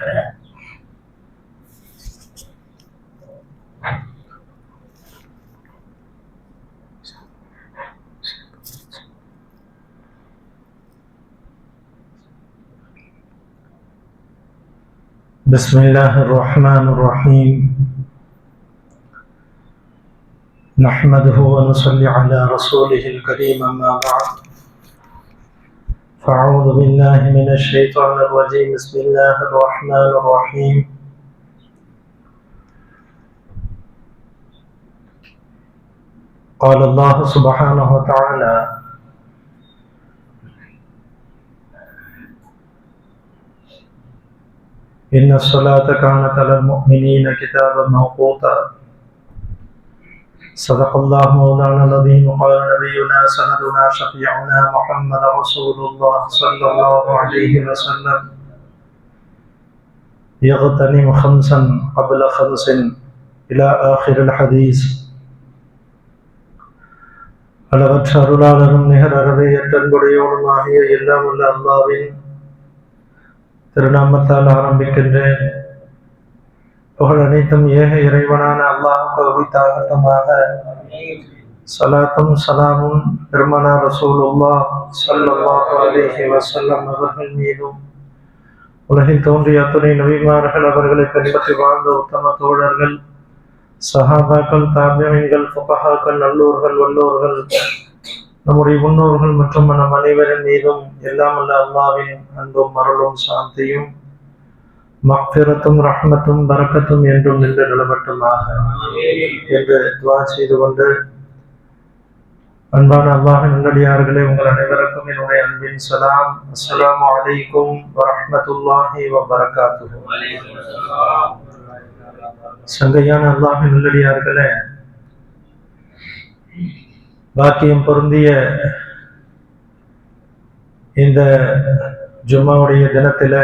بسم الله الرحمن الرحيم نحمده ونصلي على رسوله الكريم أما بعد فأعوذ بالله من الشيطان الرجيم بسم الله الرحمن الرحيم قال الله سبحانه وتعالى إن الصلاة كانت على المؤمنين كتابا موقوتا صدق الله مولانا العظيم وقال نبينا سندنا شفيعنا محمد رسول الله صلى الله عليه وسلم يغتنم خمسا قبل خمس إلى آخر الحديث அளவற்ற அருளாளரும் நிகர் அறவையற்றன்புடையவனுமாகிய எல்லாம் உள்ள அல்லாஹ்வின் திருநாமத்தால் ஆரம்பிக்கின்றேன். புகழ் அனைத்தும் ஏக இறைவனான அல்லாஹ்வுக்கு உரித்தாகட்டுமாக. ஸலாத்தும் ஸலாமும் பெருமானார் ரசூலுல்லாஹ் ஸல்லல்லாஹு அலைஹி வஸல்லம் அவர்கள் மீதும் உலகில் தோன்றிய அத்துணை நபிமார்கள் அவர்களை பின்பற்றி வாழ்ந்த உத்தம தோழர்கள் சஹாபாக்கள் தாபிஈன்கள் ஃபுகஹாக்கள் நல்லோர்கள் வல்லோர்கள் நம்முடைய முன்னோர்கள் மற்றும் நம் அனைவரின் மீதும் எல்லாம் அல்ல அல்லாஹ்வின் அன்பும் அருளும் சாந்தியும் மக்ஃபிரத்தும் ரஹ்மத்தும் பரக்கத்தும் என்றும் நின்று நிலவட்டுமாக என்று துஆ செய்து கொண்டு, அன்பான அல்லாஹ்வின் நல்லடியார்களே, உங்கள் அனைவருக்கும் என்னுடைய அன்பின் சலாம். அஸ்ஸலாமு அலைக்கும் வரஹ்மத்துல்லாஹி வபரகாத்துஹு. சங்கையான அல்லாஹ்வின் நல்லடியார்களே, பாக்கியம் பொருந்திய இந்த ஜும்மாவுடைய தினத்தில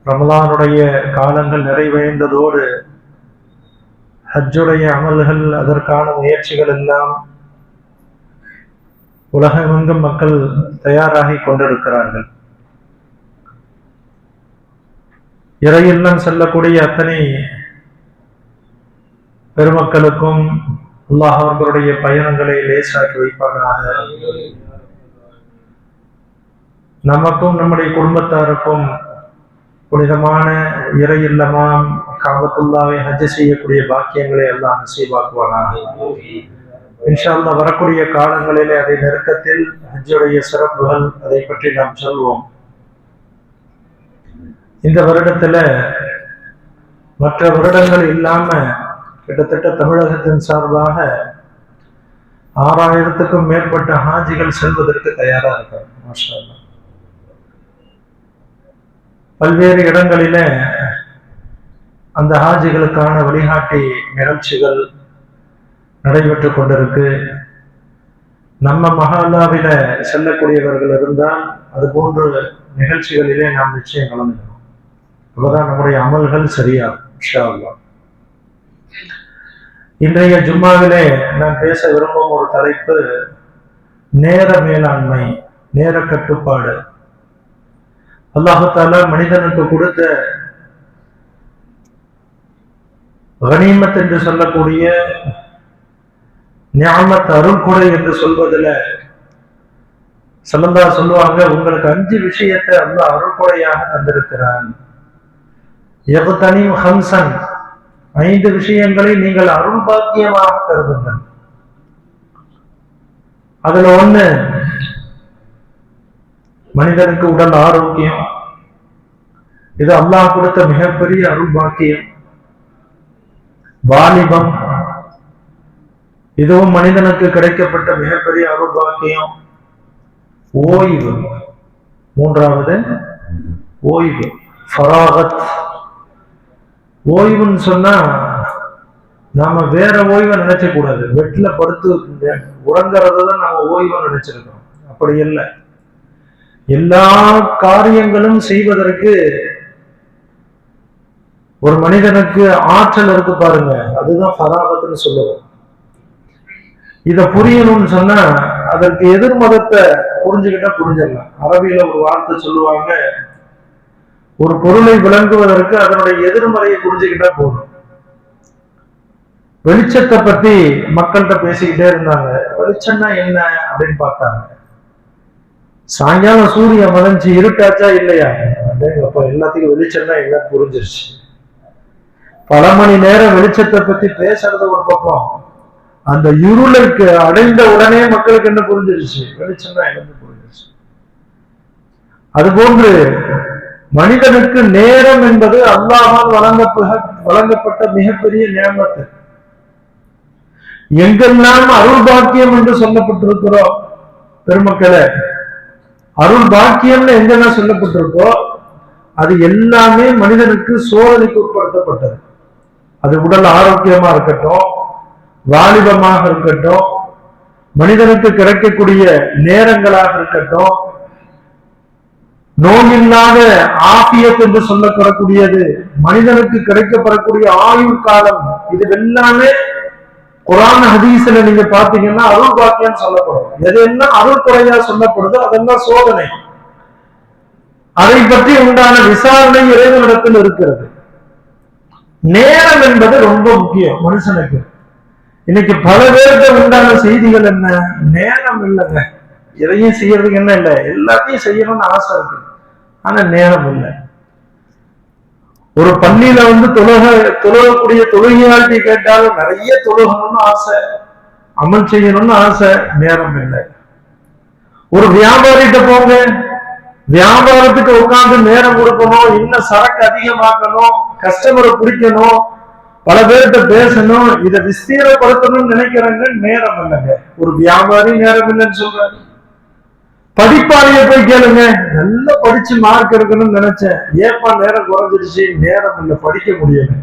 ரமலானுடைய காலங்கள் நிறைவடைந்ததோடு ஹஜ்ஜுடைய அமல்கள், அதற்கான முயற்சிகள் எல்லாம் உலகமெங்கும் மக்கள் தயாராகி கொண்டிருக்கிறார்கள். இறையில்லம் செல்லக்கூடிய அத்தனை பெருமக்களுக்கும் அல்லாஹ் அவர்களுடைய பயணங்களை லேசாக்கி வைப்பானாக. நமக்கும் நம்முடைய குடும்பத்தாருக்கும் புனிதமான இறையில்லமாம் காபத்துல்லாவை ஹஜ் செய்யக்கூடிய பாக்கியங்களை எல்லாம் நசீபாக்குவானாக. இன்ஷா அல்லாஹ் வரக்கூடிய காலங்களிலே அதை நெருக்கத்தில் ஹஜ்ஜுடைய சிறப்புகள் அதை பற்றி நாம் சொல்வோம். இந்த வருடத்துல மற்ற வருடங்கள் இல்லாம கிட்டத்தட்ட தமிழகத்தின் சார்பாக 6000க்கும் மேற்பட்ட ஹாஜிகள் செல்வதற்கு தயாரா இருக்காங்க. மாஷா அல்லாஹ். பல்வேறு இடங்களில அந்த ஹாஜிகளுக்கான வழிகாட்டி நிகழ்ச்சிகள் நடைபெற்று கொண்டிருக்கு. நம்ம மஹால்லாவில செல்லக்கூடியவர்கள் இருந்தால் அது போன்ற நிகழ்ச்சிகளிலே நாம் நிச்சயம் கலந்துக்கணும். அப்பதான் நம்முடைய அமல்கள் சரியாகும் இன்ஷா அல்லாஹ். இன்றைய ஜும்மாவிலே நான் பேச விரும்பும் ஒரு தலைப்பு நேர மேலாண்மை, நேர கட்டுப்பாடு. அல்லாஹ் தஆலா மனிதனுக்கு கொடுத்த கனிமத் என்று சொல்லக்கூடிய நிஅமத், அருள்கொடை என்று சொல்வதில் ஸல்லல்லாஹு சொல்லுவாங்க, உங்களுக்கு 5 விஷயத்தை அல்லாஹ் அருள்கொடையாக தந்திருக்கிறான். யக்தனிம் ஹம்சன், 5 விஷயங்களை நீங்கள் அருள் பாக்கியமாக கருதுங்கள். அதுல ஒண்ணு மனிதனுக்கு உடல் ஆரோக்கியம். இது அல்லாஹ் கொடுத்த மிகப்பெரிய அருள் பாக்கியம். வாலிபம், இதுவும் மனிதனுக்கு கிடைக்கப்பட்ட மிகப்பெரிய அருள் பாக்கியம். ஓய்வு, 3வது ஓய்வு. ஃபராகத், ஓய்வுன்னு சொன்னா நாம வேற ஓய்வை நினைச்ச கூடாது. வெட்டில படுத்து உறங்குறதான் நாம ஓய்வு நினைச்சிருக்கோம். அப்படி இல்லை. எல்லா காரியங்களும் செய்வதற்கு ஒரு மனிதனுக்கு ஆற்றல் இருக்கு பாருங்க, அதுதான் ஃபராகத்னு சொல்லுவோம். இத புரியணும்னு சொன்னா அதற்கு எதிர் மதத்தை புரிஞ்சுக்கிட்டா புரிஞ்சிடலாம். அரபியில ஒரு வார்த்தை சொல்லுவாங்க, ஒரு பொருளை விளங்குவதற்கு அதனுடைய எதிர்மறையை புரிஞ்சுக்கிட்டா போதும். வெளிச்சத்தை பத்தி மக்கள்கிட்ட பேசிக்கிட்டே இருந்தாங்க. வெளிச்சம்னா என்ன அப்படின்னு பார்த்தாங்க. சாயங்காலம் சூரியன் மறைஞ்சு இருட்டாச்சா இல்லையா, அப்ப எல்லாத்துக்கும் வெளிச்சம்னா என்ன புரிஞ்சிருச்சு. பல மணி நேரம் வெளிச்சத்தை பத்தி பேசுறது ஒரு பக்கம், அந்த இருளுக்கு அடைந்த உடனே மக்களுக்கு என்ன புரிஞ்சிருச்சு, வெளிச்சம்னா என்ன புரிஞ்சிருச்சு. அதுபோன்று மனிதனுக்கு நேரம் என்பது அல்லாஹ்வால் வழங்கப்பட்ட மிகப்பெரிய நியமத்து. எங்கெல்லாம் அருள் பாக்கியம் என்று சொல்லப்பட்டிருக்கிறோம் பெருமக்களே, அருள் பாக்கியம்னு எங்கெல்லாம் சொல்லப்பட்டிருக்கோ அது எல்லாமே மனிதனுக்கு சோதனைக்கு உட்படுத்தப்பட்டது. அது உடல் ஆரோக்கியமா இருக்கட்டும், வாலிபமாக இருக்கட்டும், மனிதனுக்கு கிடைக்கக்கூடிய நேரங்களாக இருக்கட்டும், நோயில்லாத ஆபியத் என்று சொல்லப்படக்கூடியது, மனிதனுக்கு கிடைக்கப்படக்கூடிய ஆயுள் காலம், இது எல்லாமே குர்ஆன் ஹதீஸ்ல நீங்க பாத்தீங்கன்னா அருள் பாக்கியம் சொல்லப்படும். எதெல்லாம் அருள் குறையா சொல்லப்படுதோ அதெல்லாம் சோதனை. அதை பற்றி உண்டான விசாரணை இறைவனிடத்தில் இருக்கிறது. நேரம் என்பது ரொம்ப முக்கியம் மனுஷனுக்கு. இன்னைக்கு பல பேருக்கு உண்டான செய்திகள் என்ன, நேரம் இல்லைங்க, எதையும் செய்யறதுக்கு என்ன இல்லை, எல்லாத்தையும் செய்யணும்னு ஆசை இருக்கு, ஆனா நேரம் இல்லை. ஒரு பள்ளியில தொழுகக்கூடிய தொழுகையாட்டி கேட்டாலும் நிறைய தொழுகணும்னு ஆசை, அமல் செய்யணும்னு ஆசை, நேரம் இல்லை. ஒரு வியாபாரிகிட்ட போங்க, வியாபாரத்துக்கு உட்கார்ந்து நேரம் கொடுக்கணும், இன்னும் சரக்கு அதிகமாக்கணும், கஸ்டமரை பிடிக்கணும், பல பேர்கிட்ட பேசணும், இதை விஸ்தீரப்படுத்தணும்னு நினைக்கிறாங்க, நேரம் இல்லைங்க. ஒரு வியாபாரி நேரம் இல்லைன்னு சொல்றாரு. படிப்பாளிய போய் கேளுங்க, நல்லா படிச்சு மார்க் எடுக்கணும்னு நினைச்சேன், ஏப்பா நேரம் குறைஞ்சிருச்சு, நேரம் இல்லை, படிக்க முடியல.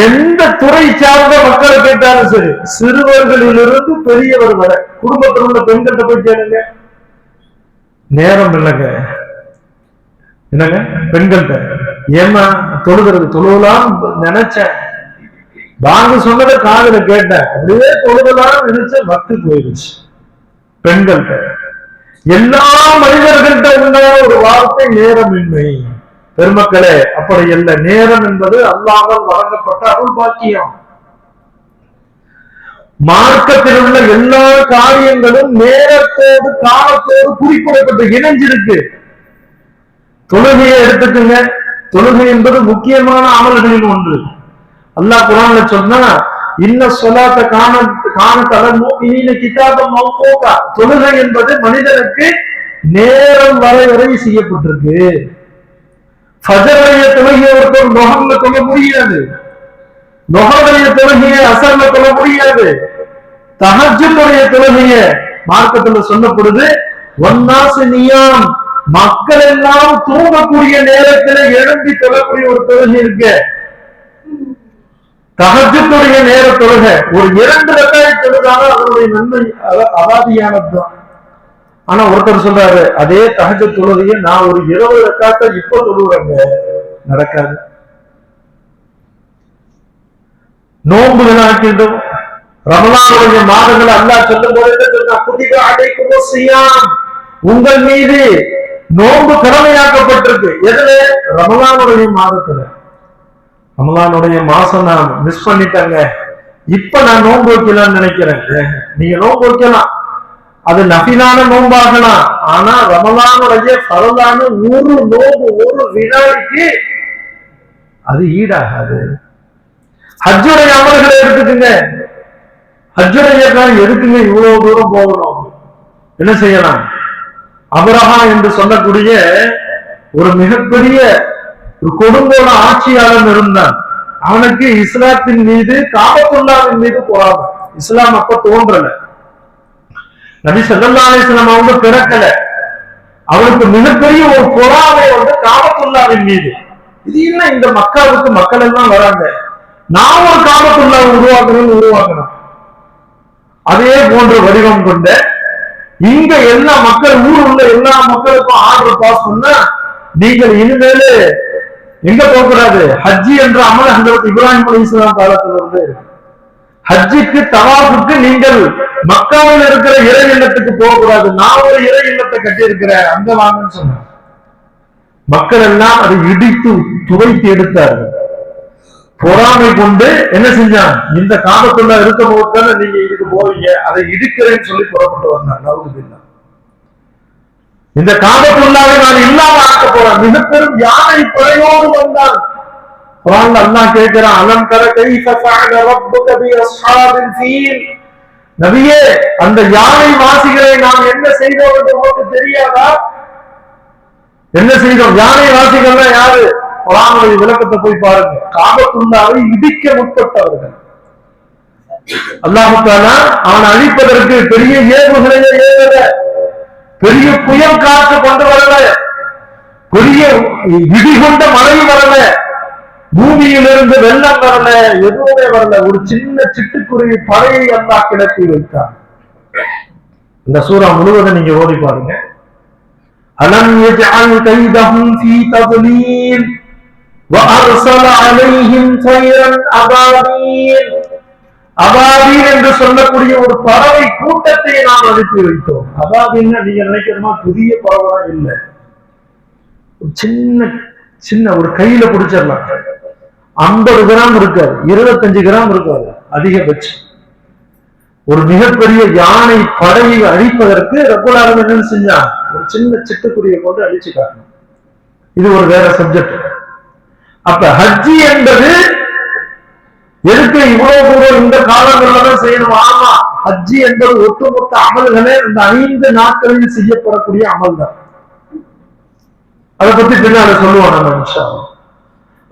எந்த துறை சார்ந்த மக்களை கேட்டாலும் சரி, சிறுவர்களிலிருந்து பெரியவர் வரை, குடும்பத்தில் உள்ள பெண்கள்கிட்ட போய் கேளுங்க, நேரம் இல்லைங்க. என்னங்க பெண்கள்கிட்ட, ஏமா தொழுகலாம் நினைச்சேன், வாங்க சொன்னதை காதுல கேட்டேன், அப்படியே தொழுகலாம் நினைச்சேன், பக்தி போயிடுச்சு. பெண்கள்கிட்ட, எல்லா மனிதர்கள்ட்ட உண்டான ஒரு வார்த்தை நேரமின்மை. பெருமக்களே, அப்படி அல்ல. நேரம் என்பது அல்லாஹ்வால் வழங்கப்பட்ட அருள் பாக்கியம். மார்க்கத்தில் உள்ள எல்லா காரியங்களும் நேரத்தோடு காலத்தோடு குறிப்பிடப்பட்டு இணைஞ்சிருக்கு. தொழுகையை எடுத்துக்குங்க, தொழுகை என்பது முக்கியமான அமல்களில் ஒன்று. அல்லாஹ் குர்ஆன்ல சொன்னா, இன்ன ஸலாத்த கானத் அலல் முஃமினீன கிதாபம் மவ்கூதா, தொழுகை என்பது மனிதனுக்கு நேரம் வரை செய்யப்பட்டிருக்கு. ஃபஜ்ருடைய தொழுகையை ஒருத்தர் நொஹர்ல தொழ முடியாது, நொஹருடைய தொழுகையை அஸர்ல தொழ முடியாது. தஹஜ்ஜுடைய தொழுகையை மார்க்கத்துல சொல்லப்படுது, வன்னாஸ் நியாம், மக்கள் எல்லாம் தூங்கக்கூடிய நேரத்தில் எழும்பி தொழக்கூடிய ஒரு தொழுகை இருக்கு. தஹஜ்ஜுடைய நேர தொழுகை ஒரு 2 ரக்காத் தொழுதாலும் அதனுடைய நன்மை அவாதியானதுதான். ஆனா ஒருத்தர் சொல்றாரு, அதே தஹஜ்ஜுத் தொழுகையை நான் ஒரு 20 ரக்காத்தை இப்ப தொழுகிறேங்க, நடக்காது. நோன்புகள் ஆக்கின்றோம், ரமலானுடைய மாதங்கள் அல்லாஹ் சொல்லும் போது சொன்னா, குதிப அலைக்கும் ஸியாம், உங்கள் மீது நோன்பு கடமையாக்கப்பட்டிருக்கு. எதுல? ரமலானுடைய மாதத்துல. ரமலானுடைய மாசம் நான் மிஸ் பண்ணிட்டேங்க, இப்ப நான் நோன்பு வைக்கலாம்னு நினைக்கிறேன். நீங்க நோன்பு வைக்கலாம், அது நஃபிலான நோன்பாகலாம், ஆனா ரமலானுடைய ஃபரலான ஒரு நோன்பு ஒரு வினாடிக்கு அது ஈடாகாது. ஹஜ்ஜுடைய அமல்களை எடுத்துக்குங்க, ஹஜ்ஜுடைய எதுக்குங்க இவ்வளவு தூரம் போகணும், என்ன செய்யலாம்? அபரஹா என்று சொல்லக்கூடிய ஒரு மிகப்பெரிய ஒரு கொடுங்கோல ஆட்சியாளன் இருந்தான். அவனுக்கு இஸ்லாத்தின் மீது, காபத்துல்லாவின் மீது பொறாமை. இஸ்லாம் அப்ப தோன்றல, நபி ஸல்லல்லாஹு அலைஹி வஸல்லம் அவங்க பிறக்கல. அவனுக்கு மிகப்பெரிய ஒரு பொறாமை வந்து காபத்துல்லாவின் மீது. இது என்ன, இந்த மக்காவுக்கு மக்கள் எல்லாம் வராங்க, நான் ஒரு காபத்துல்லாவை உருவாக்கணும். அதே போன்ற வடிவம் கொண்ட இங்க எல்லா மக்கள், ஊர் உள்ள எல்லா மக்களுக்கும் ஆர்டர் பாஸ் பண்ணா, நீங்கள் இனிமேல எங்க போகக்கூடாது, ஹஜ்ஜி என்ற அமல் ஹஜ்ரத் இப்ராஹிம் அலைஹிஸ்ஸலாம் காலத்துல இருந்து ஹஜ்ஜுக்கு தவாஃபுக்கு நீங்கள் மக்காவில் இருக்கிற இறை இல்லத்துக்கு போகக்கூடாது, நான் ஒரு இறை இல்லத்தை கட்டி இருக்கிறேன் அங்க வாங்கன்னு சொன்னாங்க. மக்கள் எல்லாம் அதை இடித்து துவைத்து எடுத்தார்கள். பொறாமை கொண்டு என்ன செஞ்சாங்க, இந்த காபத்துள்ள இருக்க போது நீங்க இதுக்கு போவீங்க, அதை இடிக்கிறேன்னு சொல்லி புறப்பட்டு வந்தாங்க. நவுதுபில்லாஹ். இந்த காபத்துள்ளாவை நான் இல்லாம ஆக்க போறேன். மிக பெரும் யானை படையோடு வந்தான். அல்லாஹ் கேட்கிறான், அலம் தர கைஃப ஃபஅல ரப்புக பி அஸ்ஹாபில் ஃபீல். நபியே, அந்த யானை வாசிகளை நாம் என்ன செய்தோம் என்று உங்களுக்கு தெரியாதா? என்ன செய்தோம்? யானை வாசிகள்னா யாரு? குர்ஆனுடைய விளக்கத்தை போய் பாருங்க. காபத்துல்லாவை இடிக்க முற்பட்டவர்கள். அல்லாஹ் தஆலா அவன் அழிப்பதற்கு பெரிய ஏவுகணையை ஏவல, பெரிய புயல் காற்று கொண்டு வரல, பெரிய இடி கொண்ட மழை வரல, பூமியிலிருந்து வெள்ளம் வரல, எதுவுமே வரல. ஒரு சின்ன சிட்டுக்குருவி படையை அல்லாஹ் கிளப்பி வைத்தார். இந்த சூரா முழுவதும் நீங்க ஓடி பாருங்க. அலம் யஜ்அல் கைதஹும் ஃபீ தத்லீல் வஅர்ஸல அலைஹிம் தைரன் அபாபீல். அபாபீல் என்று சொல்லக்கூடிய ஒரு பறவை கூட்டத்தை நாம் அனுப்பி வைத்தோம். அபாபீல்னா நீங்க நினைக்கிறோமா புதிய பறவை இல்லை, சின்ன சின்ன ஒரு கையில பிடிச்சிடலாம். 50 கிராம் இருக்காது, 25 கிராம் இருக்காது அதிகபட்சம். ஒரு மிகப்பெரிய யானை படையை அழிப்பதற்கு ரப்பல் ஆலமீன் என்ன செஞ்சான், ஒரு சின்ன சிட்டுக்குருவியை கொண்டு அழிச்சு காட்டணும். இது ஒரு வேற சப்ஜெக்ட். அப்ப ஹஜ்ஜி என்பது எதுக்கு இவ்வளவு தூரம் இந்த காலங்கள்ல தான் செய்யணும்? ஆமா, ஹஜ்ஜி என்பது ஒட்டுமொத்த அமல்களே இந்த 5 நாட்களில் செய்யப்படக்கூடிய அமல் தான். அதை பத்தி பின்னால சொல்லுவோம் நம்ம இன்ஷா அல்லாஹ்.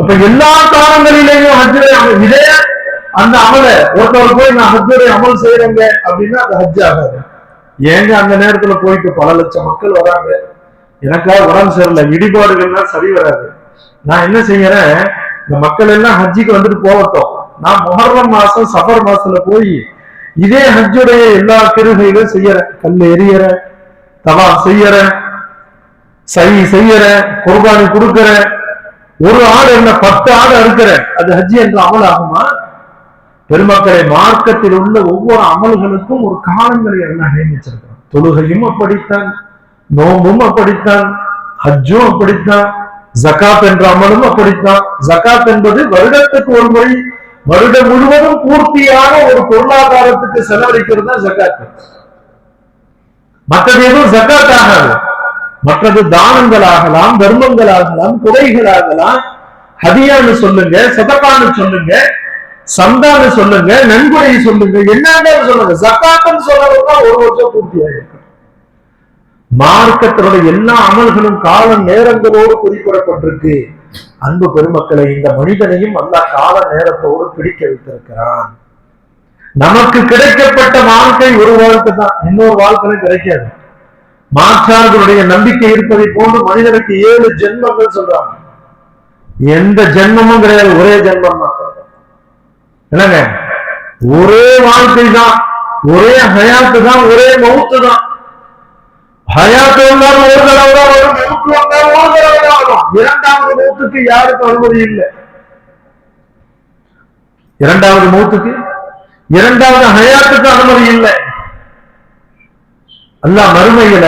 அப்ப எல்லா காலங்களிலேயும் ஹஜ்ஜுடைய அமல் இதே அந்த அமலை ஒருத்தவர் போய் நான் ஹஜ்ஜுடைய அமல் செய்யறேங்க அப்படின்னா அது ஹஜ் ஆகாது. ஏங்க அந்த நேரத்துல போயிட்டு பல லட்சம் மக்கள் வராங்க, எனக்காக உடம்பு சரியில்லை, இடிபாடுகள்லாம் சரி வராது, நான் என்ன செய்யறேன், இந்த மக்கள் எல்லாம் ஹஜ்ஜிக்கு வந்துட்டு போகட்டும், நான் முஹர்ரம் மாசம் சஃபர் மாசத்துல போய் இதே ஹஜ்ஜுடைய எல்லா கிருகைகளும் செய்யறேன், கல் எரியறேன், தவாஃப் செய்யறேன், செய்யறேன், குர்பானி கொடுக்கிறேன், ஒரு ஆடு என்ன 10 ஆடு அறுக்கிறேன், அது ஹஜ்ஜி என்ற அமல் ஆகுமா? பெருமக்களை, மார்க்கத்தில் உள்ள ஒவ்வொரு அமல்களுக்கும் ஒரு காலங்களை எல்லாம் நியமிச்சிருக்கிறான். தொழுகையும் அப்படித்தான், நோம்பும் அப்படித்தான், ஹஜ்ஜும் அப்படித்தான், ஜகாத் என்ற அமலும் அப்படித்தான். ஜகாத் என்பது வருடத்துக்கு ஒரு முறை, வருடம் முழுவதும் பூர்த்தியான ஒரு பொருளாதாரத்துக்கு செலவழிக்கிறது தான் ஜகாத். மற்றது எதுவும் ஜகாத் ஆகாது. மற்றது தானங்கள் ஆகலாம், தர்மங்கள் ஆகலாம், குறைகள் ஆகலாம். ஹதியான்னு சொல்லுங்க, சதகான்னு சொல்லுங்க, சந்தான்னு சொல்லுங்க, நன்கொடை சொல்லுங்க, என்னன்னு சொல்லுங்க, ஜகாத்னு சொல்றதுன்னா ஒரு வருஷம் பூர்த்தி ஆகிருக்கு. மார்க்கத்தினுடைய எல்லா அமல்களும் கால நேரங்களோடு குறிப்பிடப்பட்டிருக்கு. அன்பு பெருமக்களை, இந்த மனிதனையும் அல்லாஹ் கால நேரத்தோடு பிடிக்க வைத்திருக்கிறான். நமக்கு கிடைக்கப்பட்ட வாழ்க்கை ஒரு வாழ்க்கை தான், இன்னொரு வாழ்க்கை கிடைக்காது. மாற்றார்களுடைய நம்பிக்கை இருப்பதை போன்று மனிதனுக்கு 7 ஜென்மங்கள் சொல்றாங்க. எந்த ஜென்மமும் கிடையாது, ஒரே ஜென்மம் தான். என்னங்க, ஒரே வாழ்க்கை தான், ஒரே ஹயாத்து தான், ஒரே மவுத்து தான். ஹயாத்து வந்தாலும் ஒரு தடவை தான் வரும், மவுத்து வந்தாலும் ஒரு தடவை தான் வரும். இரண்டாவது மவுத்துக்கு யாருக்கும் அனுமதி இல்லை. இரண்டாவது மவுத்துக்கு, இரண்டாவது ஹயாத்துக்கு அனுமதி இல்லை. அல்லாஹ் மறுமையில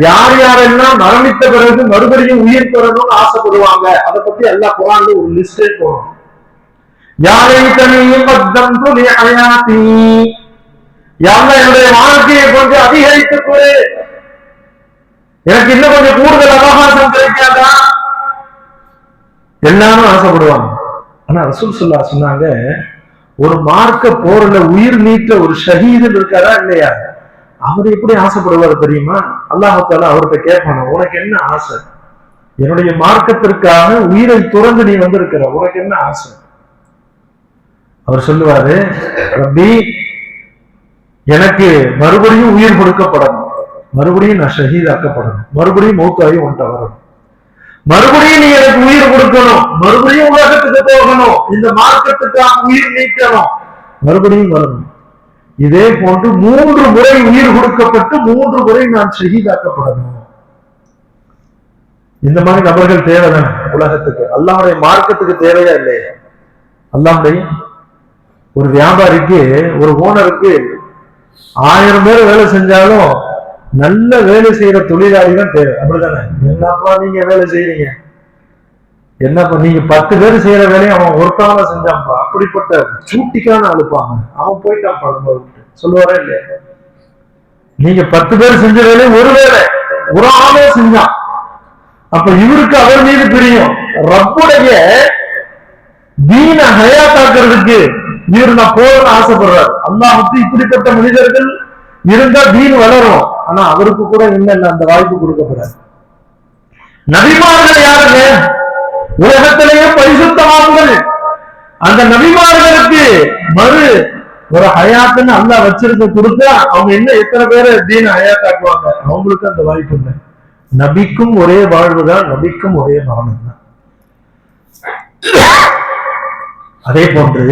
யார் யாரெல்லாம் மரணித்த பிறகு மறுபடியும் உயிர் பெறணும்னு ஆசைப்படுவாங்க, அதை பத்தி அல்லாஹ் குர்ஆன்ல ஒரு லிஸ்டே போடும். யாரைத்தனியும் பத்தம் துலி ஹயாத்தி, யாரெல்லாம் என்னுடைய வாழ்க்கையை கொஞ்சம் அதிகரித்து கொடு, எனக்கு இன்னும் கொஞ்சம் கூடுதல் அவகாசம் கிடைக்காதா, எல்லாரும் ஆசைப்படுவாங்க. ஆனா ரசூல் ஸல்லல்லாஹு சொன்னாங்க, ஒரு மார்க்க போர்ல உயிர் நீத்த ஒரு ஷஹீது இருக்காரா இல்லையா, அவர் எப்படி ஆசைப்படுவார் தெரியுமா? அல்லாஹ் தஆலா அவர்கிட்ட கேட்பான, உனக்கு என்ன ஆசை? என்னுடைய மார்க்கத்திற்காக உயிரை துறந்து நீ வந்திருக்கிற, உனக்கு என்ன ஆசை? அவர் சொல்லுவாரு, ரப்பி, எனக்கு மறுபடியும் உயிர் கொடுக்கப்படணும், மறுபடியும் நான் ஷஹீதாக்கப்படணும், மறுபடியும் மௌத்தாகி உன்கிட்ட வரணும், மறுபடியும் நீ எனக்கு உயிர் கொடுக்கணும், மறுபடியும் உலகத்துக்கு போகணும், இந்த மார்க்கத்துக்காக உயிர் நீக்கணும், மறுபடியும் வரணும். இதே போன்று 3 முறை உயிர் கொடுக்கப்பட்டு 3 முறை நான் ஷஹீதாக்கப்படணும். இந்த மாதிரி நபர்கள் தேவைதான் உலகத்துக்கு. அல்லாஹ்வுடைய மார்க்கத்துக்கு தேவையா இல்லையா? அல்லாஹ்வுடைய ஒரு வியாபாரிக்கு, ஒரு ஓனருக்கு 1000 பேர் வேலை செஞ்சாலும் நல்ல வேலை செய்யற தொழிலாளி தான் தேவை. அப்படித்தானே? என்னப்பா நீங்க வேலை செய்யறீங்க, என்னப்பா நீங்க 10 பேர் செய்யற வேலையை அவன் ஒருத்தவங்க செஞ்சான்ப்பா, அப்படிப்பட்ட சூட்டிக்கான அழுப்பாங்க, அவன் போயிட்டான் பழம்ப விட்டு சொல்லுவாரா இல்லையா? நீங்க 10 பேர் செஞ்ச வேலையை ஒரு வேலை ஒரு ஆளே செஞ்சான். அப்ப இவருக்கு அவர் மீது பிரியம். ரப்புடைய தீன ஹயாத்தாக்குறதுக்கு இவர் நான் போகணும்னு ஆசைப்படுறாரு. அல்லாஹ்வுக்கு இப்படிப்பட்ட மனிதர்கள் இருந்தா தீன் வளரும். ஆனா அவருக்கு கூட இன்னும் அந்த வாய்ப்பு கொடுக்கப்படாது. நபிமார்கள் யாருங்க? உலகத்திலேயே பரிசுத்தமானவர்கள். அந்த நபிமார்களுக்கு மறு ஒரு ஹயாத்துன்னு அல்லாஹ் வச்சிருக்க கொடுத்தா அவங்க இன்னும் எத்தனை பேரை தீன ஹயாத்தாக்குவாங்க? அவங்களுக்கு அந்த வாய்ப்பு இல்லை. நபிக்கும் ஒரே வாழ்வு தான், நபிக்கும் ஒரே மரணம் தான். அதே போன்று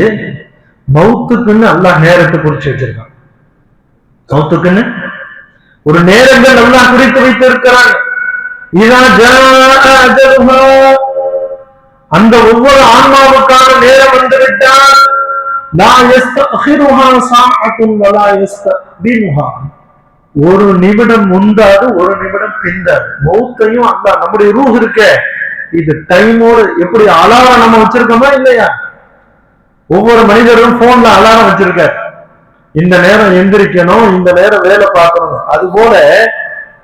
மௌத்துக்குன்னு அல்லாஹ் நேரத்தை குறிச்சு வச்சிருக்கான். மௌத்துக்குன்னு ஒரு நேரங்கள் அல்லாஹ் குறித்து வைத்திருக்கிறான். அந்த ஒவ்வொரு ஆன்மாவுக்கான நேரம் வந்துவிட்டால் ஒரு நிமிடம் முந்தாது, ஒரு நிமிடம் பிந்தாது. மௌத்தையும் அந்த நம்முடைய ரூஹ் இருக்க இது டைமோடு எப்படி அலாரம் நம்ம வச்சிருக்கோமா இல்லையா? ஒவ்வொரு மனிதரும் போன்ல அலாரம் வச்சிருக்காரு, இந்த நேரம் எந்திரிக்கணும், இந்த நேரம் வேலை பார்க்கணும். அது போல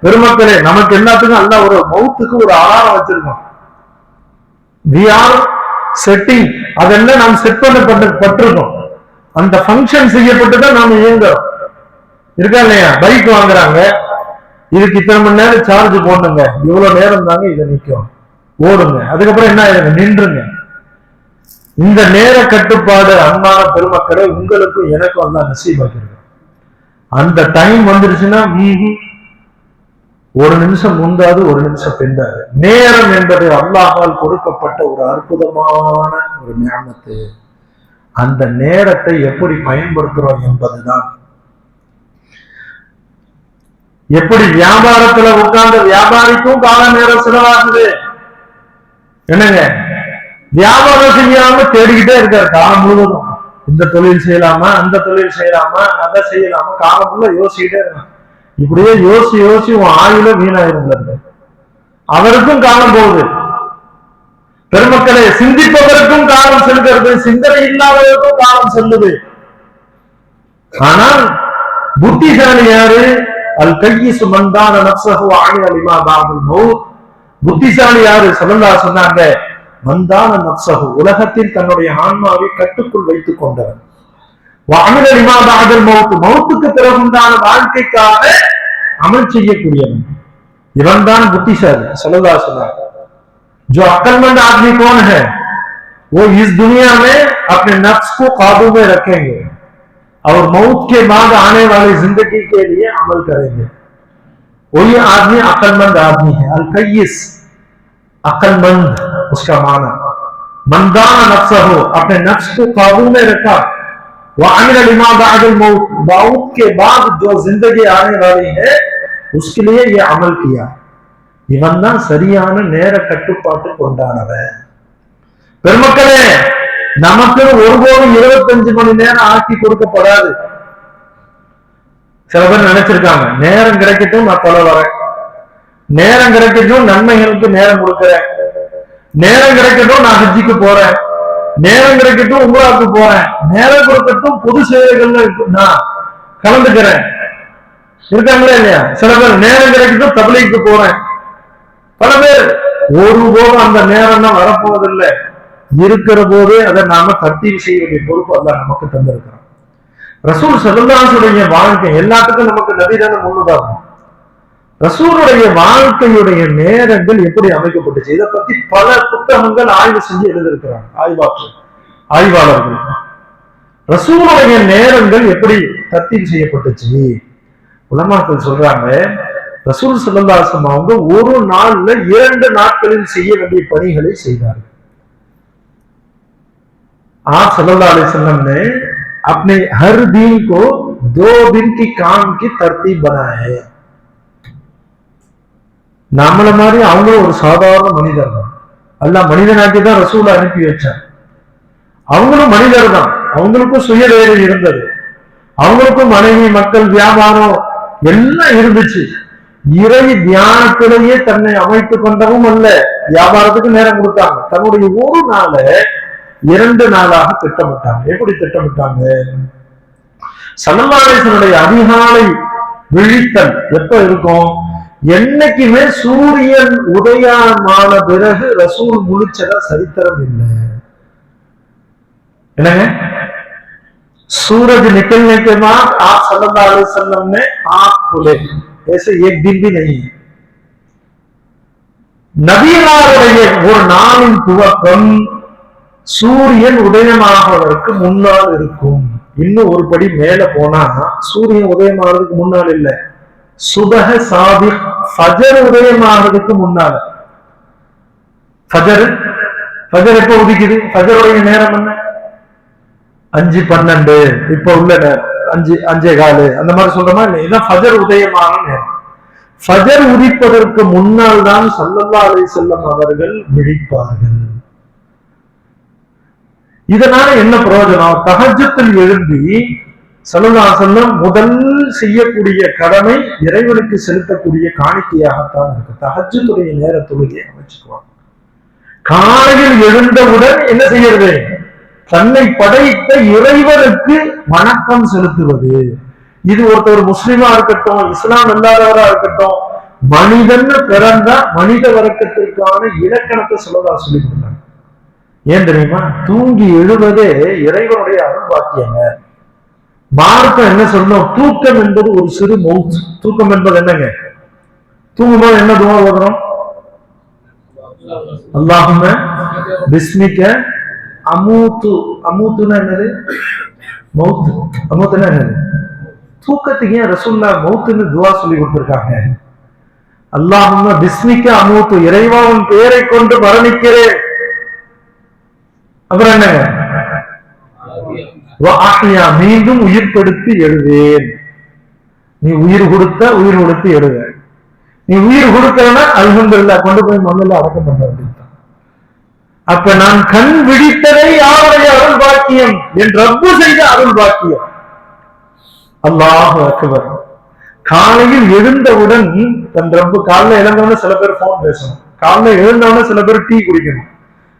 பெருமக்களே நமக்கு எல்லாத்துக்கும் அல்ல ஒரு மௌத்துக்கு ஒரு அலாரம் வச்சிருக்கோம். we are setting, அதெல்லாம் நாம் செட் பண்ணப்பட்டிருக்கோம். அந்த ஃபங்க்ஷன் செய்யப்பட்டுதான் நாம இயங்குறோம். இருக்கா இல்லையா? பைக் வாங்குறாங்க, இதுக்கு இத்தனை மணி நேரம் சார்ஜ் போடணுங்க, இவ்வளவு நேரம் தாங்க இதை நிற்கும், ஓடுங்க, அதுக்கப்புறம் என்ன ஆயிடுங்க, நின்றுங்க. இந்த நேர கட்டுப்பாடு அன்பான பெருமக்களை உங்களுக்கும் எனக்கும் அல்லா நசீபாக்கிருக்கு. அந்த டைம் வந்துருச்சுன்னா ஒரு நிமிஷம் முந்தாது, ஒரு நிமிஷம் பிந்தாது. நேரம் என்பது அல்லாஹால் கொடுக்கப்பட்ட ஒரு அற்புதமான ஒரு ஞானத்து. அந்த நேரத்தை எப்படி பயன்படுத்துறோம் என்பதுதான். எப்படி வியாபாரத்துல உட்கார்ந்த வியாபாரிக்கும் கால நேரம் செலவாகுது. என்னங்க, வியாபாரம் செய்யாம தேடிக்கிட்டே இருக்காரு காலம் முழுவதும். இந்த தொழில் செய்யலாமா, அந்த தொழில் செய்யலாமா, அதை செய்யலாமா, காலம் ஃபுல்லா யோசிக்கிட்டே இருக்கான். இப்படியே யோசி யோசி உன் ஆயுள வீணாயிருந்தது. அவருக்கும் காலம் போகுது. பெருமக்களை சிந்திப்பவருக்கும் காலம் செல்கிறது, சிந்தனை இல்லாதவருக்கும் காலம் செல்லுது. ஆனால் புத்திசாலி யாரு? அல் கையிசு மந்தான நஃப்ஸஹு அனில் லிமா பஅதுல் மௌத். புத்திசாலி யாரு? ஸல்லல்லாஹு சொன்னாங்க, மந்தான நஃப்ஸஹு, உலகத்தில் தன்னுடைய ஆன்மாவை கட்டுக்குள் வைத்துக் கொண்டவன். வஅமில லிமா பஅதுல் மௌத், மௌத்துக்கு பிறகுண்டான வாழ்க்கைக்காக அமல் செய்யக்கூடியவன். இவன் தான் புத்திசாலி. ஸல்லல்லாஹு சொன்னாங்க, जो अक्लमंद आदमी कौन है? वो इस दुनिया में अपने नफ्स को काबू में रखेंगे और मौत के बाद आने वाली जिंदगी के लिए अमल करेंगे. वही आदमी अक्लमंद आदमी है. अल कय्यिस, अक्लमंद उसका माना मंदान नफ्स हो, अपने नफ्स को काबू में रखा. वअमिल लिमा बअदल मौत, मौत के बाद जो जिंदगी आने वाली है उसके लिए ये अमल किया. இவன் தான் சரியான நேர கட்டுப்பாட்டு கொண்டானவன். பெருமக்களே, நமக்கு ஒருபோதும் 25 மணி நேரம் ஆக்கி கொடுக்கப்படாது. சில பேர் நினைச்சிருக்காங்க, நேரம் கிடைக்கட்டும் நான் தொலை வரேன், நேரம் கிடைக்கட்டும் நன்மைகளுக்கு நேரம் கொடுக்கிறேன், நேரம் கிடைக்கட்டும் நான் ஹஜ்ஜிக்கு போறேன், நேரம் கிடைக்கட்டும் உம்ராவுக்கு போறேன், நேரம் கொடுக்கட்டும் பொது சேவைகள்ல நான் கலந்துக்கிறேன். இருக்காங்களே இல்லையா? சில பேர் நேரம் கிடைக்கட்டும் தப்லீக்கு போறேன். பல பேர் ஒருபோதும் அந்த நேரம் தான் வரப்போவதில்லை. இருக்கிற போதே அதை நாம தர்த்தீப் செய்ய வேண்டிய பொறுப்பு அல்லாஹ் நமக்கு தந்திருக்கிறோம். ரசூல் ஸல்லல்லாஹு அலைஹி வஸல்லம் வாழ்க்கை எல்லாத்துக்கும் நமக்கு நபிதான முன்னுதாரணம். ரசூலுடைய வாழ்க்கையுடைய நேரங்கள் எப்படி அமைக்கப்பட்டுச்சு, இதை பத்தி பல புத்தகங்கள் ஆய்வு செஞ்சு எழுதியிருக்கிறாங்க ஆய்வாளர்கள். ரசூலுடைய நேரங்கள் எப்படி தர்த்தீப் செய்யப்பட்டுச்சு? உலமாக்கள் சொல்றாங்க, ரசூல் ஸல்லல்லாஹு அலைஹி வஸல்லம் அவங்க ஒரு நாள்ல 2 நாட்களில் செய்ய வேண்டிய பணிகளை செய்தார்கள். आप सल्लल्लाहु अलैहि वसल्लम ने अपने हर दिन को 2 दिन की काम की तरतीब बनाया है. நம்மள மாதிரி அவங்களும் ஒரு சாதாரண மனிதர் தான். அல்லாஹ் மனிதனாக்கி தான் ரசூலை அனுப்பி வச்சார். அவங்களும் மனிதர் தான். அவங்களுக்கும் சுயதேவை இருந்தது, அவங்களுக்கும் மனைவி மக்கள் வியாபாரம் எல்லாம் இருந்துச்சு. இறை தியானத்திலேயே தன்னை அமைத்துக் கொண்டவும் அல்ல, வியாபாரத்துக்கு நேரம் கொடுத்தாங்க. தன்னுடைய ஒரு நாளை 2 நாளாக திட்டமிட்டாங்க. எப்படி திட்டமிட்டாங்க? ஸல்லல்லாஹு அலைஹி வஸல்லம் அதிகாலை விழித்தல் எப்ப இருக்கும்? என்னைக்குமே சூரியன் உதயமான பிறகு ரசூல் முழிச்சதா சரித்திரம் இல்லை. என்னங்க? सूरज निकलने के बाद आप सल्लल्लाहु अलैहि वसल्लम ने आंख खोले, ऐसे एक दिन भी नहीं. நபியினுடைய ஒரு நாளின் துவக்கம் சூரியன் உதயமாகுவதற்கு முன்னால் இருக்கும். இன்னும் ஒரு படி மேல போனா சூரியன் உதயமாகிறதுக்கு முன்னால் இல்ல, சுபஹ சாதிக் ஃபஜர் உதயமாகிறதுக்கு முன்னால. ஃபஜர் எப்ப உதிக்குது? ஃபஜருடைய நேரம் என்ன? 5:12, இப்ப உள்ள 5:15 அந்த மாதிரி சொல்றோமா இல்லை? இதான் ஃபஜர் உதயமான நேரம். ஃபஜர் உதிப்பதற்கு முன்னால் தான் ஸல்லல்லாஹு அலைஹி வஸல்லம் அவர்கள் விழிப்பார்கள். இதனால என்ன பிரயோஜனம்? தஹஜ்ஜுத்தில் எழும்பி ஸல்லல்லாஹு அலைஹி வஸல்லம் முதல் செய்யக்கூடிய கடமை இறைவனுக்கு செலுத்தக்கூடிய காணிக்கையாகத்தான் இருக்கு. தஹஜ்ஜுடைய நேர தொழுகையை அமைச்சுக்குவாங்க. காலையில் எழுந்தவுடன் என்ன செய்யறது? தன்னை படைத்த இறைவனுக்கு வணக்கம் செலுத்துவது. இது ஒருத்தர் முஸ்லிமா இருக்கட்டும், இஸ்லாம் இல்லாதவரா இருக்கட்டும், மனிதன் பிறந்த மனித வர்க்கத்திற்கான இலக்கணத்தை சொல்லதான் சொல்லி கொடுத்தாங்க. ஏன் தெரியுமா? தூங்கி எழுவதே இறைவனுடைய அருள்வாக்கியங்க. மார்க்கம் என்ன சொல்லணும்? தூக்கம் என்பது ஒரு சிறு மௌத். தூக்கம் என்பது என்னங்க? தூங்கும்போது என்ன துவா ஓதுறோம்? அல்லாஹும்ம பிஸ்மிக அமூத்து. அமூத்துன்னா என்னது? மௌத். அமூத்துன்னா என்னது? தூக்கத்துக்கு ஏன் ரசூலுல்லாஹ் மௌத்துன்னு துவா சொல்லி கொடுத்திருக்காங்க? அல்லாஹும்ம பிஸ்மிக அமூத்து, இறைவா உன் பெயரை கொண்டு மரணிக்கிறேன். அப்புறம் என்னங்க? மீண்டும் உயிர்ப்படுத்தி எழுவேன். நீ உயிர் கொடுத்து எழுத. நீ உயிர் கொடுத்தனா அல்ஹம்துலில்லாஹ் கொண்டு போய் மண்ணில் அடக்கம் பண்ண வேண்டியது. அப்ப நான் கண் விழித்ததை யாருடைய அருள் பாக்கியம்? என் ரப்பு செய்த அருள் பாக்கியம். அல்லாஹு அக்பர். காலையில் எழுந்தவுடன் தன் ரப்பு, காலைல எழுந்தவுடனே சில பேர் போன் பேசணும், காலைல எழுந்தவுடனே சில பேர் டீ குடிக்கணும்,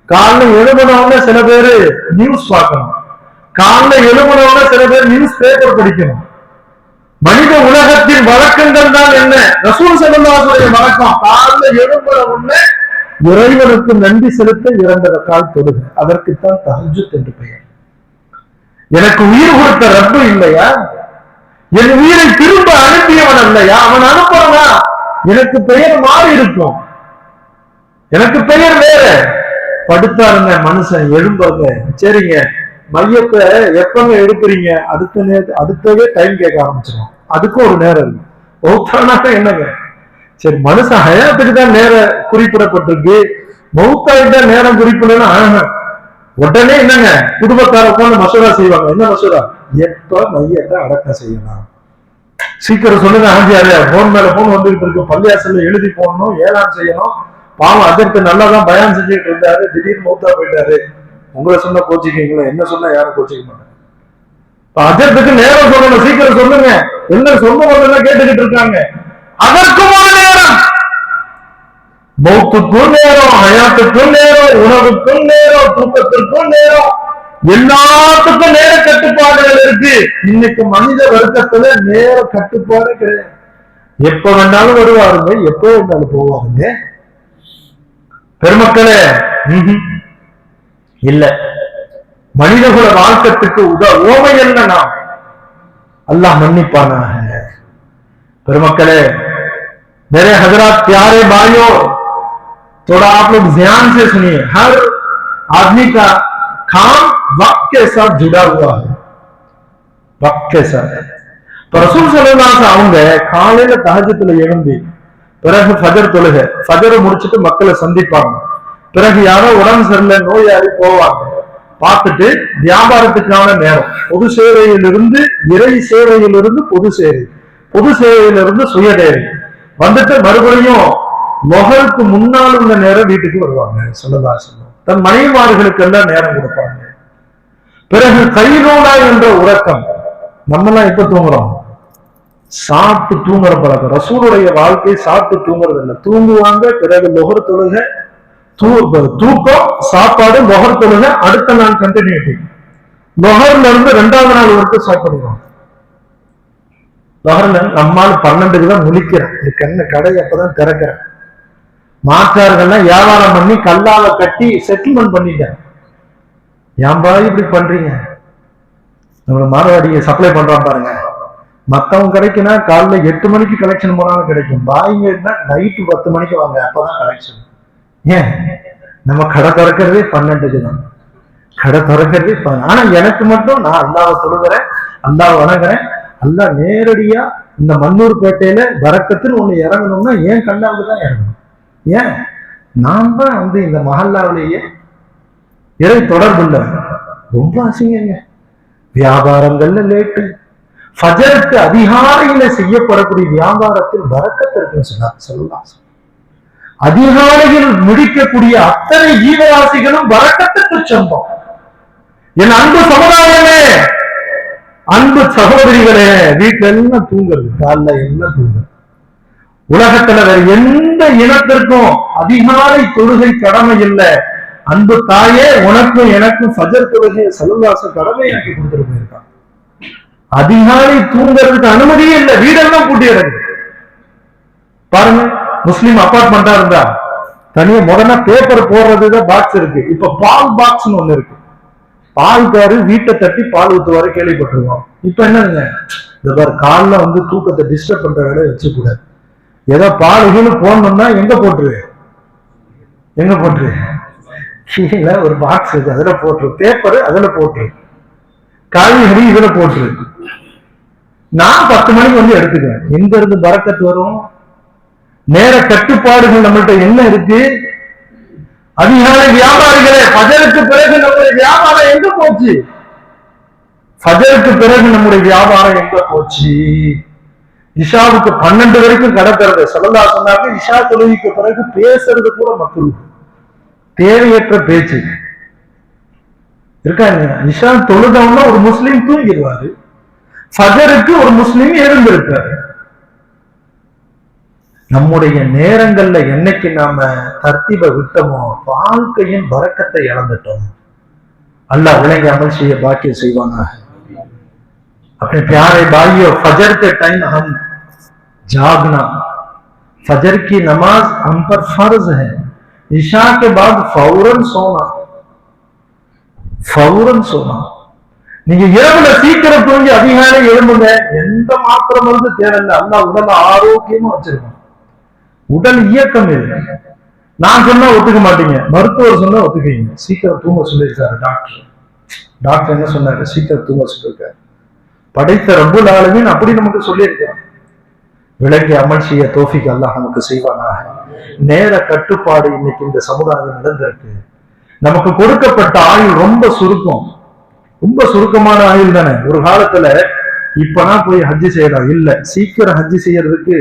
காலைல எழுந்தவுடனே சில பேர் நியூஸ் பார்க்கணும், காலைல எழுந்தவுடனே சில பேர் நியூஸ் பேப்பர் படிக்கணும். மனித உலகத்தின் வழக்கங்கள் தான் என்ன? ரசூல் ஸல்லல்லாஹு அலைஹி வஸல்லம் வழக்கம் காலைல எழும்புற உடனே இறைவனுக்கு நன்றி செலுத்த 2 ரக்காத் தொழுக. அதற்குத்தான் தஹஜ்ஜுத் என்று பெயர். எனக்கு உயிர் கொடுத்த ரப்பு இல்லையா? என் உயிரை திரும்ப அனுப்பியவன் இல்லையா? அவன் அனுப்புறனா எனக்கு பெயர் மாறி இருக்கும், எனக்கு பெயர் வேற. படுத்தாருங்க மனுஷன், எழும்புங்க. சரிங்க, மையத்தை எப்பங்க எடுக்கிறீங்க? அடுத்தவே டைம் கேட்க ஆரம்பிச்சிடும். அதுக்கும் ஒரு நேரம் இருக்கு. ஒவ்வொருத்தனாக என்னங்க? சரி, மனுஷன் ஹயாத்துக்கு தான் நேரம் குறிப்பிடப்பட்டிருக்கு, மௌத்தாயிட்டா நேரம் குறிப்பிடனா உடனே என்னங்க? குடும்பத்தார உட்கார்ந்து மசோதா செய்வாங்க. என்ன மசோதா? எப்ப மையத்தை அடக்கம் செய்யலாம்? சீக்கிரம் சொல்லுங்க ஆஞ்சியாரு. போன் மேல போன் வந்துகிட்டு இருக்கு, பள்ளியாசல்ல எழுதி போடணும், ஏலான் செய்யணும். பாவம் அதற்கு நல்லாதான் பயான் செஞ்சுட்டு இருந்தாரு, திடீர்னு மௌத்தா போயிட்டாரு. உங்களை சொன்ன கோச்சிக்கீங்களா? என்ன சொன்னா யாரும் கோச்சிக்க மாட்டாங்க. அஜத்துக்கு நேரம் சொல்லணும், சீக்கிரம் சொல்லுங்க. எல்லாம் சொந்த போதெல்லாம் கேட்டுக்கிட்டு இருக்காங்க. அதற்கும் ஒரு நேரம், மௌத்துக்கும் நேரம், ஹயாத்துக்கும் நேரம், உணவுக்கும் நேரம், தூக்கத்திற்கும் நேரம், எல்லாத்துக்கும் நேர கட்டுப்பாடுகள் இருக்கு. இன்னைக்கு மனித வர்க்கத்துல நேர கட்டுப்பாடு கிடையாது. எப்ப வேணாலும் வருவாருங்க, எப்ப வேணாலும் போவாருங்க. பெருமக்களே, இல்ல, மனிதகுல வாழ்க்கத்துக்கு ஓமை என்ன? நாம் அல்லாஹ் மன்னிப்பானாக. பெருமக்களே, मेरे हजरात, प्यारे भाइयों, थोड़ा आप लोग ध्यान से सुनिए. हर आदमी का काम वक्त के साथ जुड़ा हुआ है, वक्त के साथ. रसूल सल्लल्लाहु अलैहि वஸல்லம் அவங்க காலையில தஹஜ்ஜுத்ல எழும்பி பிறகு ஃபஜர் தொழுக, ஃபஜர் முடிச்சிட்டு மக்களை சந்திப்பாங்க. பிறகு யாரோ உடம்பு சரியில்லை, நோயாளி போவாங்க, பார்த்துட்டு வியாபாரத்துக்கான நேரம், பொது சேவையிலிருந்து இறை சேவையிலிருந்து பொது சேவை, பொது சேவையிலிருந்து சுயதேவை வந்துட்டு மறுபடியும் மொஹருக்கு முன்னால் உள்ள நேரம் வீட்டுக்கு வருவாங்க. ஸல்லல்லாஹு அலைஹி வஸல்லம் தன் மனைவிமார்களுக்கு எல்லாம் நேரம் கொடுப்பாங்க. பிறகு கைலூலா என்ற உறக்கம். நம்மெல்லாம் எப்ப தூங்குறோம்? சாப்பிட்டு தூங்குற பழக்கம். ரசூலுடைய வாழ்க்கை சாப்பிட்டு தூங்குறது இல்லை. தூங்குவாங்க, பிறகு லொஹர் தொழுக, தூக்கம், சாப்பாடு, லொஹர் தொழுக, அடுத்த நாள் கண்டினியூட்டி. லொஹர்ல இருந்து 2வது நாள் வரைக்கும் சாப்பிடுவோம். லொஹர்ல நம்மால் 12க்கு தான் முழிக்கிறேன், இது கண்ணு கடை அப்பதான் திறக்கிறேன். மாற்றார்கள்லாம் வியாபாரம் பண்ணி கல்லால கட்டி செட்டில்மெண்ட் பண்ணிட்டேன். ஏன்பா இப்படி பண்றீங்க? நம்மள மார்வாடியை சப்ளை பண்றான் பாருங்க. மத்தவங்க கிடைக்குன்னா காலைல 8 மணிக்கு கலெக்ஷன் போனாலும் கிடைக்கும். பாய்ங்கன்னா நைட்டு 10 மணிக்கு வாங்க, அப்பதான் கலெக்ஷன். ஏன்? நம்ம கடை திறக்கிறதே 12க்கு தான். கடை திறக்கிறதே ஆனா எனக்கு மட்டும் நான் அல்லாவை தொழுகிறேன், அல்லாவை வணங்குறேன். அல்லா நேரடியா இந்த மன்னூர்பேட்டையில வரக்கத்துன்னு ஒண்ணு இறங்கணும்னா ஏன் கண்ணாவுக்கு தான் இறங்கணும். ஏன்? நான் தான் இந்த மஹல்லாவிலேயே இறை தொடர்பு இல்லை. ரொம்ப அசிங்கங்க. வியாபாரங்கள்ல லேட்டு. ஃபஜருக்கு அதிகாலையில செய்யப்படக்கூடிய வியாபாரத்தில் வரக்கத்து இருக்குன்னு சொல்லலாம். அதிகாலையில் முடிக்கக்கூடிய அத்தனை ஜீவராசிகளும் வரக்கத்துக்கு சொந்தம். என் அன்பு சமுதாயமே, அன்பு சகோதரிகளே, வீட்டுல எல்லாம் தூங்குறது, காலைல எல்லாம் தூங்குறது. உலகத்துல வேற எந்த இனத்திற்கும் அதிகாலை தொழுகை கடமை இல்லை. அன்பு தாயே, உனக்கும் எனக்கும் ஃபஜர் தொழுகை ஸல்லல்லாஹு கடமையாக்கி கொடுத்துட்டு போயிருக்கான். அதிகாலை தூங்குறதுக்கு அனுமதியே இல்லை. வீடெல்லாம் பூட்டி கிடக்கு. பாருங்க, முஸ்லீம் அபார்ட்மெண்டா இருந்தா தனியா முதல்ல பேப்பர் போடுறதுதான் பாக்ஸ் இருக்கு. இப்ப பால் பாக்ஸ்னு ஒண்ணு இருக்கு. பால்காரு வீட்டை தட்டி பால் ஊத்துவாரு, கேள்விப்பட்டிருக்கோம். இப்ப என்னங்க, இந்த பாரு காலில் தூக்கத்தை டிஸ்டர்ப் பண்ற வேலையை வச்சுக்கூடாது. ஏதோ பாலுன்னு போனோம்னா எங்க போட்டுரு, கீழே ஒரு பாக்ஸ் இருக்கு, அதுல போட்டுரு. பேப்பர் அதுல போட்டுரு, காய்கறி இதுல போட்டுரு. நான் 10 மணிக்கு எடுத்துக்கிறேன். எங்க இருந்து பரக்கத்து வரும்? நேர கட்டுப்பாடுகள் நம்மள்ட்ட என்ன இருக்கு? அதிகாலை வியாபாரிகளே, ஃபஜருக்கு பிறகு நம்முடைய வியாபாரம் எங்க போச்சு? ஃபஜருக்கு பிறகு நம்முடைய வியாபாரம் எங்க போச்சு? இஷாவுக்கு 12 வரைக்கும் கடை திறந்து ஸல்லல்லாஹு சொன்னாங்க. இஷா தொழுகைக்கு பிறகு பேசுறது கூட மக்கள் தேவையற்ற பேச்சு இருக்காங்க. இஷா தொழுதவன்னா ஒரு முஸ்லீம் தூங்கிடுவாரு, ஃபஜருக்கு ஒரு முஸ்லீம் எழுந்திருக்காரு. நம்முடைய நேரங்கள்ல என்னைக்கு நாம தர்த்தீபை விட்டோமோ வாழ்க்கையின் பரக்கத்தை இழந்துட்டோம். அல்லாஹ் விளங்கி அமல் செய்ய பாக்கியம் செய்வானாக. अपने प्यारे भाइयों, फजर के टाइम हम जागना, फजर की नमाज हम पर फर्ज है. ईशा के बाद फौरन सोना. நீங்க இரவுல சீக்கிரம் தூங்கி அதிகாலை எழும்புங்க. எந்த மாத்திரம் தேவையில்லை. அல்லாஹ் உடல் ஆரோக்கியமா வச்சிருக்கோம். உடல் இயக்கம் இல்லை. நான் சொன்னா ஒத்துக்க மாட்டீங்க, மருத்துவர் சொன்னா ஒத்துக்குவீங்க. சீக்கிரம் தூங்க சொல்லியிருக்காரு டாக்டர் என்ன சொன்னாரு? சீக்கிரம் தூங்க சொல்லியிருக்காரு. படைத்த ரப்புல் ஆலமீன் அப்படி நமக்கு சொல்லியிருக்கான். விளங்கி அமல் செய்ய தௌஃபீக் அல்லாஹ் நமக்கு செய்வானாக. நேர கட்டுப்பாடு இன்னைக்கு இந்த சமுதாயம் நடந்திருக்கு. நமக்கு கொடுக்கப்பட்ட ஆயுள் ரொம்ப சுருக்கம், ரொம்ப சுருக்கமான ஆயுள் தானே. ஒரு காலத்துல இப்பதான் போய் ஹஜ்ஜி செய்யலாம் இல்ல, சீக்கிரம் ஹஜ்ஜி செய்யறதுக்கு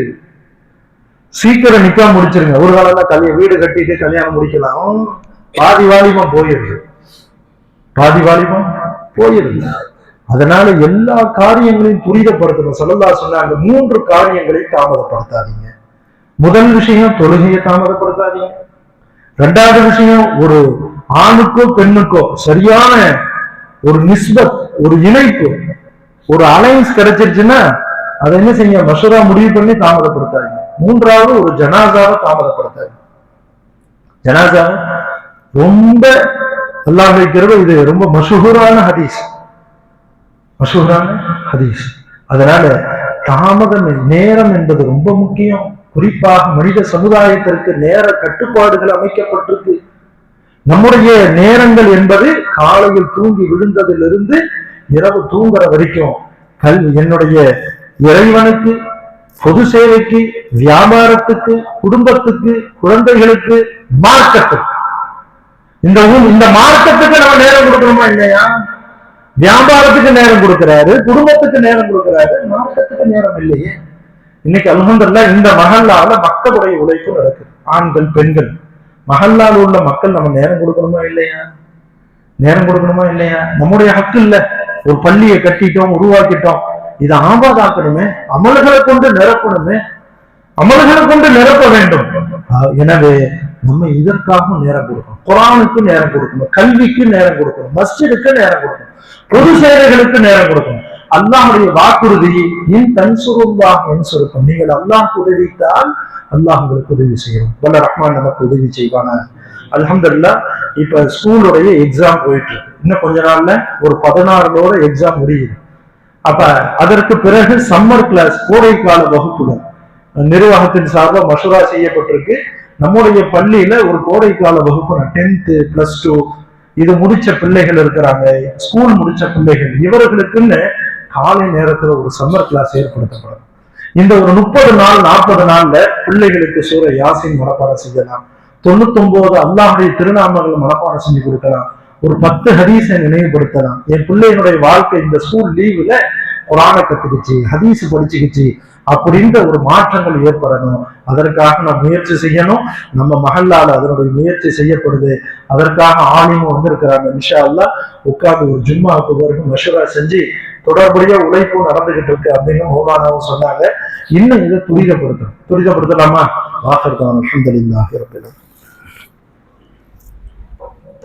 சீக்கிரம் நிக்கா முடிச்சிருங்க. ஒரு காலம் வீடு கட்டிட்டு கல்யாணம் முடிக்கலாம், பாதி வாலிபம் போயிருது. அதனால எல்லா காரியங்களையும் துரிதப்படுத்தணும். ஸல்லல்லாஹு சொன்னாங்க, 3 காரியங்களை தாமதப்படுத்தாதீங்க. முதல் விஷயம் தொழுகையை தாமதப்படுத்தாதீங்க. 2வது விஷயம், ஒரு ஆணுக்கோ பெண்ணுக்கோ சரியான ஒரு நிஸ்பத், ஒரு இணைப்பு, ஒரு அலைன்ஸ் கிடைச்சிருச்சுன்னா அதை என்ன செய்ய மஷூரா முடிவு பண்ணி தாமதப்படுத்தாதீங்க. 3வது, ஒரு ஜனாசாவை தாமதப்படுத்தாதீங்க. ஜனாசா ரொம்ப அல்லாஹ் வைக்கிறது. இது ரொம்ப மஷூரான ஹதீஸ். அதனால தாமதம், நேரம் என்பது ரொம்ப முக்கியம். குறிப்பாக மனித சமுதாயத்திற்கு நேர கட்டுப்பாடுகள் அமைக்கப்பட்டிருக்கு. நம்முடைய நேரங்கள் என்பது காலையில் தூங்கி விழுந்ததிலிருந்து இரவு தூங்குற வரைக்கும் என்னுடைய இறைவனுக்கு, பொது சேவைக்கு, வியாபாரத்துக்கு, குடும்பத்துக்கு, குழந்தைகளுக்கு, மார்க்கத்துக்கு. இந்த மார்க்கத்துக்கு நம்ம நேரம் கொடுக்கணுமா இல்லையா? வியாபாரத்துக்கு நேரம் கொடுக்கிறாரு, குடும்பத்துக்கு நேரம் கொடுக்கிறாரு, மார்க்கத்துக்கு நேரம் இல்லையே. இன்னைக்கு அல்ஹம்துலில்லாஹ் இந்த மஹல்லால மக்களுடைய உழைப்பு நடக்குது. ஆண்கள் பெண்கள் மஹல்லால உள்ள மக்கள் நம்ம நேரம் கொடுக்கணுமா இல்லையா? நேரம் கொடுக்கணுமா இல்லையா? நம்முடைய ஹக்கு இல்ல. ஒரு பள்ளியை கட்டிட்டோம், உருவாக்கிட்டோம், இதை ஆபாதாக்கணுமே, அமல்களை கொண்டு நிரப்பணுமே, அமல்களை கொண்டு நிரப்ப வேண்டும். எனவே நம்ம இதற்காகவும் நேரம் கொடுக்கணும், குர்ஆனுக்கு நேரம் கொடுக்கணும், கல்விக்கு நேரம் கொடுக்கணும், மஸ்ஜிதுக்கு நேரம் கொடுக்கணும், பொது சேவைகளுக்கு நேரம் கொடுக்கணும். அல்லாஹ்வுடைய வாக்குறுதி, இன் தன்சுருல்லாஹ் யன்சுருக்கும், நீங்கள் அல்லாஹ் உதவித்தால் அல்லாஹ் உங்களுக்கு உதவி செய்யணும். வல்ல ரஹ்மான் நமக்கு உதவி செய்வானா. அல்ஹம்துலில்லாஹ். இப்ப ஸ்கூலுடைய எக்ஸாம் போயிட்டு இருக்கு. இன்னும் கொஞ்ச நாள்ல ஒரு 16 எக்ஸாம் முடியுது. அப்ப அதற்கு பிறகு சம்மர் கிளாஸ், கோடைக்கால வகுப்புகள் நிர்வாகத்தின் சார்பாக மசூரா செய்யப்பட்டிருக்கு. நம்முடைய பள்ளியில ஒரு கோடைக்கால வகுப்பு 10th +2 இது முடிச்ச பிள்ளைகள் இருக்கிறாங்க, ஸ்கூல் முடிச்ச பிள்ளைகள், இவர்களுக்குன்னு காலை நேரத்துல ஒரு சம்மர் கிளாஸ் ஏற்படுத்தப்படும். இந்த ஒரு 30 நாள் 40 நாள்ல பிள்ளைகளுக்கு சூர யாசின் மனப்பாடம் செய்யலாம், 99 அல்லாஹ்வுடைய திருநாமங்கள் மனப்பாடம் செஞ்சு கொடுக்கலாம், ஒரு 10 ஹதீஸை நினைவுபடுத்தலாம். என் பிள்ளைகளுடைய வாழ்க்கை இந்த ஸ்கூல் லீவுல குர்ஆனை கத்துக்கிச்சு, ஹதீஸ் படிச்சுக்கிச்சு அப்படின்ற ஒரு மாற்றங்கள் ஏற்படணும். அதற்காக நாம் முயற்சி செய்யணும். நம்ம மஹல்லால அதனுடைய முயற்சி செய்யப்படுது. அதற்காக ஆலிமும் வந்திருக்கிறாங்க. இன்ஷா அல்லாஹ் உட்கார்ந்து ஒரு ஜும்மாவுக்கு வரைக்கும் மஷூரா செஞ்சு தொடர்புடைய உழைப்பும் நடந்துகிட்டு இருக்கு அப்படின்னு மௌலானாவும் சொன்னாங்க. இன்னும் இதை துரிதப்படுத்தலாமா? வாக்கர்தான் அல்ஹம்துலில்லாஹி ரப்பில் ஆலமீன்.